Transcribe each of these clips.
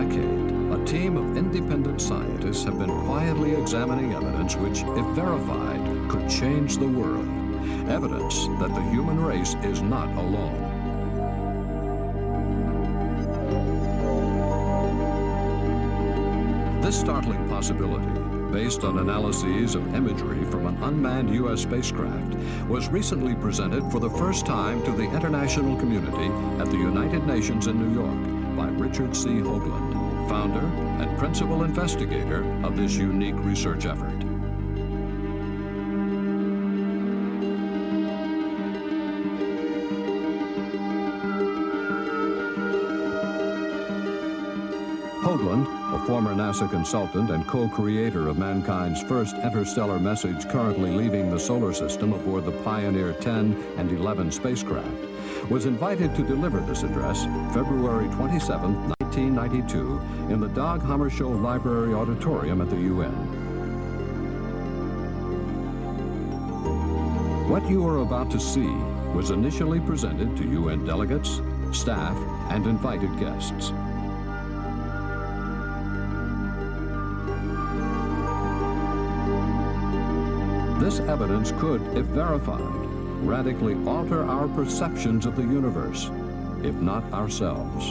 decade, a team of independent scientists have been quietly examining evidence which, if verified, could change the world. Evidence that the human race is not alone. This startling possibility, based on analyses of imagery from an unmanned U.S. spacecraft, was recently presented for the first time to the international community at the United Nations in New York by Richard C. Hoagland, founder and principal investigator of this unique research effort. Hoagland, a former NASA consultant and co-creator of mankind's first interstellar message currently leaving the solar system aboard the Pioneer 10 and 11 spacecraft, was invited to deliver this address February 27, 1992, in the Dag Hammarskjöld Library Auditorium at the UN. What you are about to see was initially presented to UN delegates, staff, and invited guests. This evidence could, if verified, radically alter our perceptions of the universe, if not ourselves.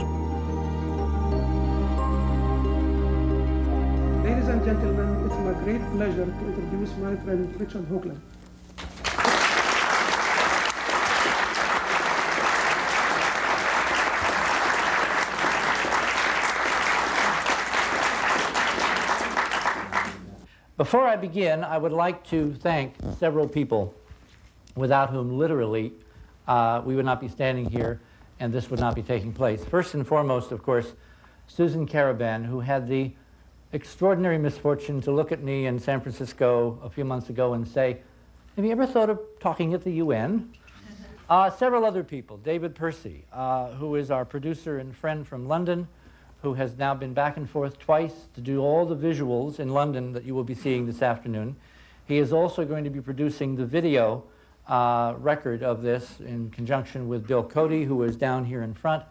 Ladies and gentlemen, it's my great pleasure to introduce my friend Richard Hoagland. Before I begin, I would like to thank several people without whom literally we would not be standing here and this would not be taking place. First and foremost, of course, Susan Caraban, who had the extraordinary misfortune to look at me in San Francisco a few months ago and say, "Have you ever thought of talking at the UN?" Several other people, David Percy, who is our producer and friend from London, who has now been back and forth twice to do all the visuals in London that you will be seeing this afternoon. He is also going to be producing the video record of this in conjunction with Bill Cody, who is down here in front.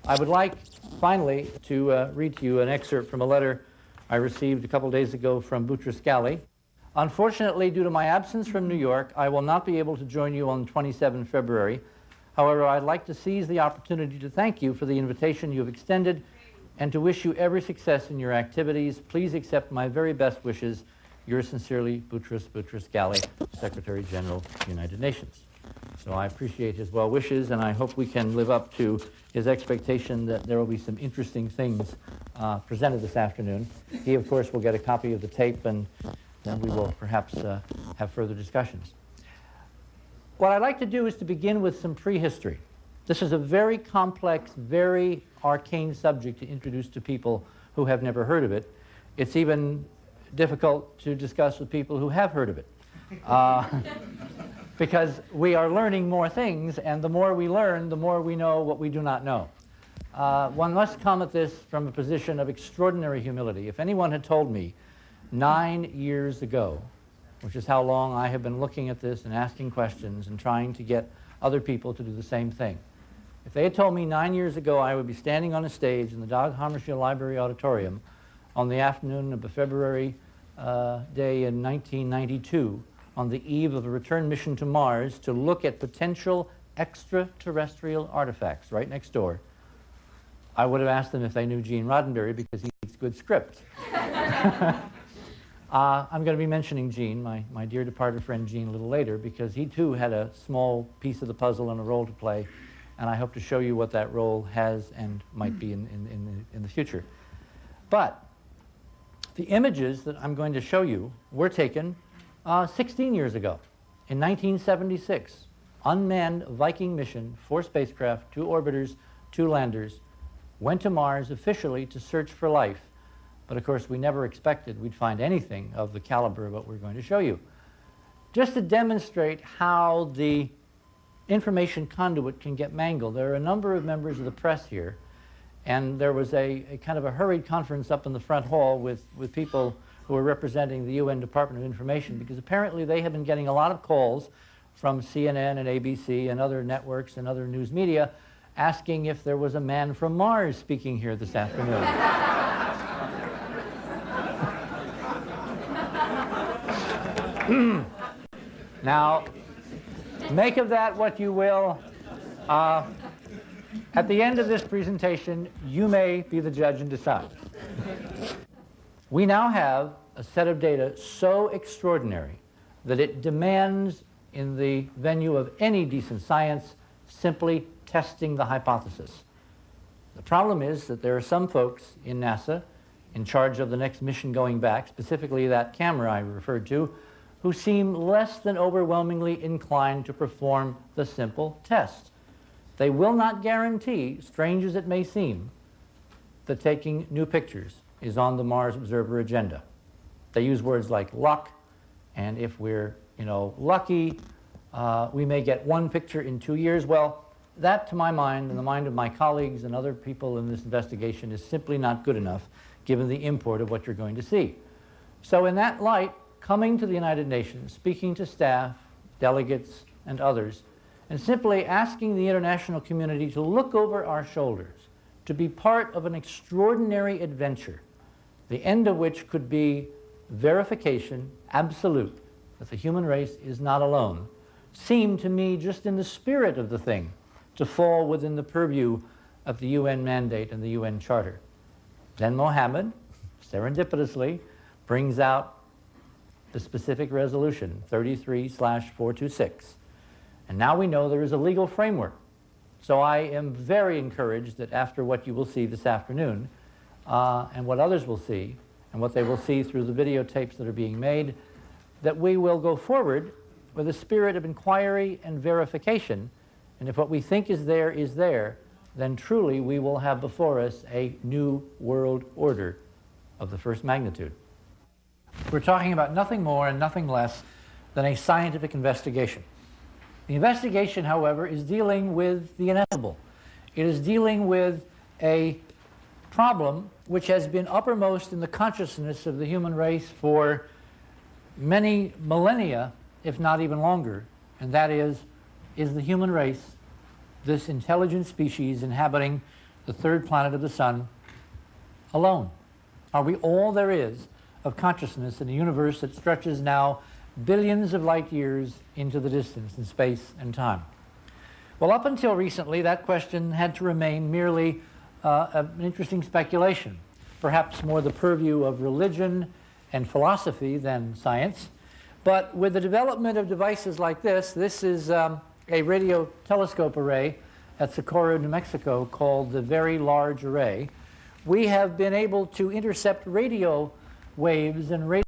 I would like, finally, to read to you an excerpt from a letter I received a couple days ago from Boutros Ghali. Unfortunately, due to my absence from New York, I will not be able to join you on 27 February. However, I'd like to seize the opportunity to thank you for the invitation you have extended and to wish you every success in your activities. Please accept my very best wishes. Yours sincerely, Boutros Ghali, Secretary General, United Nations. So I appreciate his well wishes, and I hope we can live up to his expectation that there will be some interesting things presented this afternoon. He, of course, will get a copy of the tape, and then we will perhaps have further discussions. What I'd like to do is to begin with some prehistory. This is a very complex, very arcane subject to introduce to people who have never heard of it. It's even difficult to discuss with people who have heard of it. Because we are learning more things, and the more we learn, the more we know what we do not know. One must come at this from a position of extraordinary humility. If anyone had told me 9 years ago, which is how long I have been looking at this and asking questions and trying to get other people to do the same thing. If they had told me 9 years ago I would be standing on a stage in the Dag Hammarskjöld Library Auditorium on the afternoon of a February day in 1992, on the eve of a return mission to Mars to look at potential extraterrestrial artifacts right next door, I would have asked them if they knew Gene Roddenberry, because he needs good script. I'm going to be mentioning Gene, my dear departed friend Gene, a little later, because he too had a small piece of the puzzle and a role to play, and I hope to show you what that role has and might be in the future. But the images that I'm going to show you were taken 16 years ago, in 1976. Unmanned Viking mission, 4 spacecraft, 2 orbiters, 2 landers, went to Mars officially to search for life. But of course, we never expected we'd find anything of the caliber of what we're going to show you. Just to demonstrate how the information conduit can get mangled, there are a number of members of the press here, and there was a kind of a hurried conference up in the front hall with people who were representing the UN Department of Information, because apparently they have been getting a lot of calls from CNN and ABC and other networks and other news media asking if there was a man from Mars speaking here this afternoon. Now, make of that what you will. At the end of this presentation, you may be the judge and decide. We now have a set of data so extraordinary that it demands, in the venue of any decent science, simply testing the hypothesis. The problem is that there are some folks in NASA in charge of the next mission going back, specifically that camera I referred to, who seem less than overwhelmingly inclined to perform the simple test. They will not guarantee, strange as it may seem, that taking new pictures is on the Mars Observer agenda. They use words like luck, and if we're, lucky, we may get one picture in 2 years. Well, that, to my mind, and the mind of my colleagues and other people in this investigation, is simply not good enough, given the import of what you're going to see. So in that light, coming to the United Nations, speaking to staff, delegates, and others, and simply asking the international community to look over our shoulders, to be part of an extraordinary adventure, the end of which could be verification, absolute, that the human race is not alone, seemed to me, just in the spirit of the thing, to fall within the purview of the UN mandate and the UN Charter. Then Mohammed, serendipitously, brings out the specific resolution, 33/426. And now we know there is a legal framework. So I am very encouraged that after what you will see this afternoon, and what others will see, and what they will see through the videotapes that are being made, that we will go forward with a spirit of inquiry and verification. And if what we think is there, then truly we will have before us a new world order of the first magnitude. We're talking about nothing more and nothing less than a scientific investigation. The investigation, however, is dealing with the ineffable. It is dealing with a problem which has been uppermost in the consciousness of the human race for many millennia, if not even longer, and that is the human race, this intelligent species inhabiting the third planet of the sun, alone? Are we all there is of consciousness in a universe that stretches now billions of light years into the distance in space and time? Well, up until recently, that question had to remain merely an interesting speculation, perhaps more the purview of religion and philosophy than science. But with the development of devices like this is a radio telescope array at Socorro, New Mexico, called the Very Large Array. We have been able to intercept radio waves and radio